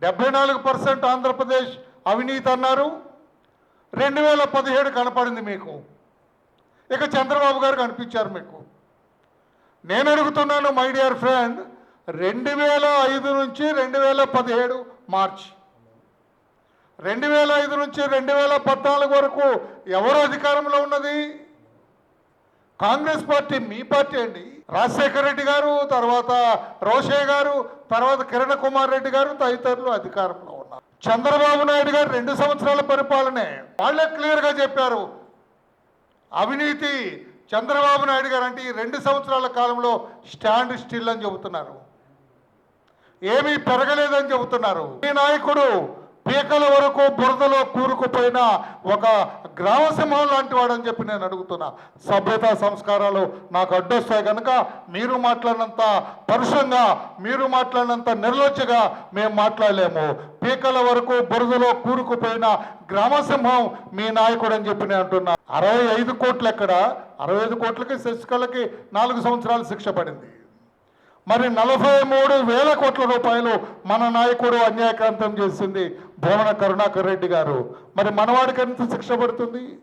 74% ఆంధ్రప్రదేశ్ అవినీతి అన్నారు. 2017 కనపడింది మీకు. ఇక చంద్రబాబు గారు కనిపించారు మీకు. నేను అడుగుతున్నాను మై డియర్ ఫ్రెండ్, 2005 నుంచి 2017 మార్చ్, 2005 నుంచి 2014 వరకు ఎవరు అధికారంలో ఉన్నది? కాంగ్రెస్ పార్టీ, మీ పార్టీ అండి. రాజశేఖర రెడ్డి గారు, తర్వాత రోషయ్య గారు, తర్వాత కిరణ్ కుమార్ రెడ్డి గారు తదితరులు అధికారంలో ఉన్నారు. చంద్రబాబు నాయుడు గారు 2 సంవత్సరాల పరిపాలనే. వాళ్ళే క్లియర్గా చెప్పారు అవినీతి. చంద్రబాబు నాయుడు గారు అంటే ఈ 2 సంవత్సరాల కాలంలో స్టాండ్ స్టిల్ అని చెబుతున్నారు, ఏమీ పెరగలేదని చెబుతున్నారు. ఈ నాయకుడు పీకల వరకు బురదలో కూరుకుపోయిన ఒక గ్రామసింహం లాంటి వాడని చెప్పి నేను అడుగుతున్నా. సభ్యత సంస్కారాలు నాకు అడ్డొస్తాయి కనుక మీరు మాట్లాడినంత పరుషంగా, మీరు మాట్లాడినంత నిర్లజ్జగా మేము మాట్లాడలేము. పీకల వరకు బురదలో కూరుకుపోయిన గ్రామసింహం మీ నాయకుడు అని చెప్పి నేను అంటున్నా. 65 కోట్లు ఎక్కడ? 65 కోట్లకి శశికళకి 4 సంవత్సరాలు శిక్ష పడింది. మరి 43,000 కోట్ల రూపాయలు మన నాయకుడు అన్యాయక్రాంతం చేసింది భూమన కరుణాకర్ రెడ్డి గారు. మరి మనవాడికి ఎంత శిక్ష పడుతుంది?